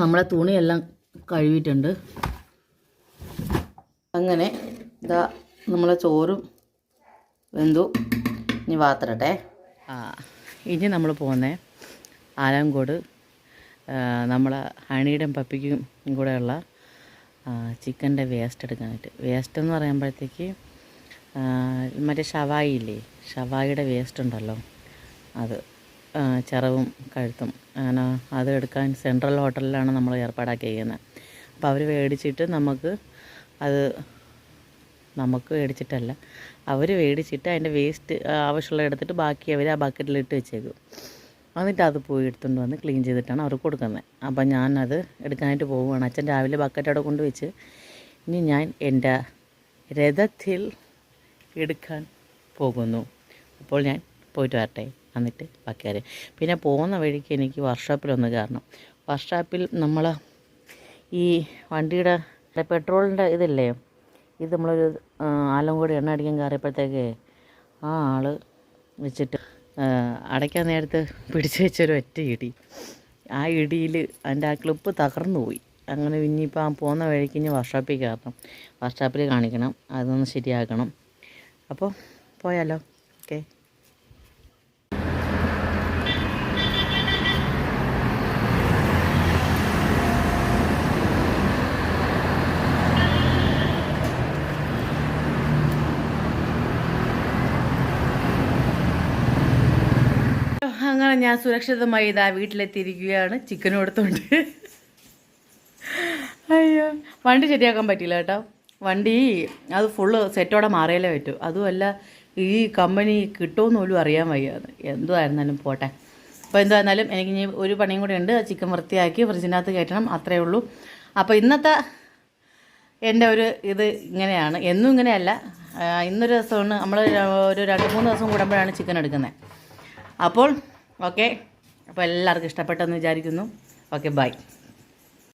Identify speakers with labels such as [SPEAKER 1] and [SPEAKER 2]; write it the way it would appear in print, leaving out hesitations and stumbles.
[SPEAKER 1] നമ്മളെ തുണിയെല്ലാം കഴുകിയിട്ടുണ്ട്. അങ്ങനെ ഇതാ നമ്മളെ ചോറും വെന്തു. ഇനി വാർത്തിട്ടെ. ഇനി നമ്മൾ പോകുന്നത് ആലങ്കോട് നമ്മളെ ഹണിയുടെയും പപ്പിക്കും കൂടെയുള്ള ചിക്കൻ്റെ വേസ്റ്റ് എടുക്കാനായിട്ട്. വേസ്റ്റ് എന്ന് പറയുമ്പോഴത്തേക്ക് മറ്റേ ഷവായി ഇല്ലേ, ഷവായിയുടെ വേസ്റ്റ് ഉണ്ടല്ലോ, അത് ചിറവും കഴുത്തും അങ്ങനെ അത് എടുക്കാൻ സെൻട്രൽ ഹോട്ടലിലാണ് നമ്മൾ ഏർപ്പാടാക്കിയിരിക്കുന്നത്. അപ്പോൾ അവർ മേടിച്ചിട്ട് നമുക്ക് മേടിച്ചിട്ടല്ല, അവർ മേടിച്ചിട്ട് അതിൻ്റെ വേസ്റ്റ് ആവശ്യമുള്ള എടുത്തിട്ട് ബാക്കി അവർ ആ ബക്കറ്റിലിട്ട് വെച്ചേക്കും. എന്നിട്ട് അത് പോയി എടുത്തുകൊണ്ട് വന്ന് ക്ലീൻ ചെയ്തിട്ടാണ് അവർക്ക് കൊടുക്കുന്നത്. അപ്പം ഞാനത് എടുക്കാനായിട്ട് പോവുകയാണ്. അച്ഛൻ രാവിലെ ബക്കറ്റ് അവിടെ കൊണ്ടുവച്ച് ഇനി ഞാൻ എൻ്റെ രഥത്തിൽ എടുക്കാൻ പോകുന്നു. അപ്പോൾ ഞാൻ പോയിട്ട് വരട്ടെ, എന്നിട്ട് ബാക്കി കാര്യം. പിന്നെ പോകുന്ന വഴിക്ക് എനിക്ക് വർക്ക്ഷോപ്പിലൊന്ന് കയറണം. വർക്ക്ഷോപ്പിൽ നമ്മൾ ഈ വണ്ടിയുടെ പെട്രോളിൻ്റെ ഇതില്ലേ, ഇത് നമ്മളൊരു ആലങ്കോട് എണ്ണ അടിക്കാൻ കയറിയപ്പോഴത്തേക്ക് ആ ആൾ വെച്ചിട്ട് അടയ്ക്കാൻ നേരത്ത് പിടിച്ച് വെച്ചൊരു ഒറ്റ ഇടി. ആ ഇടിയിൽ അതിൻ്റെ ആ ക്ലിപ്പ് തകർന്നു പോയി. അങ്ങനെ ഇനിയിപ്പോൾ ആ പോകുന്ന വഴിക്ക് ഇനി വർക്ക്ഷോപ്പിൽ കയറണം, വർക്ക്ഷോപ്പിൽ കാണിക്കണം, അതൊന്ന് ശരിയാക്കണം. അപ്പോൾ പോയാലോ? ഓക്കെ. അങ്ങനെ ഞാൻ സുരക്ഷിതമായി ഇതാ വീട്ടിലെത്തിയിരിക്കുകയാണ്, ചിക്കനും എടുത്തുകൊണ്ട്. അയ്യോ, വണ്ടി ശരിയാക്കാൻ പറ്റിയില്ല കേട്ടോ. വണ്ടി അത് ഫുള്ള് സെറ്റോടെ മാറിയാലേ പറ്റൂ. അതുമല്ല ഈ കമ്പനി കിട്ടുമെന്ന് പോലും അറിയാൻ വയ്യാതെ. എന്തുമായിരുന്നാലും പോട്ടെ. അപ്പോൾ എന്തായിരുന്നാലും എനിക്ക് ഇനി ഒരു പണിയും കൂടെ ഉണ്ട്. ചിക്കൻ വൃത്തിയാക്കി ഫ്രിഡ്ജിനകത്ത് കയറ്റണം, അത്രയേ ഉള്ളൂ. അപ്പോൾ ഇന്നത്തെ എൻ്റെ ഇത് ഇങ്ങനെയാണ്. എന്നും ഇങ്ങനെയല്ല, ഇന്നൊരു ദിവസമാണ്. നമ്മൾ ഒരു 2-3 ദിവസം കൂടുമ്പോഴാണ് ചിക്കൻ എടുക്കുന്നത്. അപ്പോൾ ഓക്കെ, അപ്പോൾ എല്ലാവർക്കും ഇഷ്ടപ്പെട്ടെന്ന് വിചാരിക്കുന്നു. Okay, by.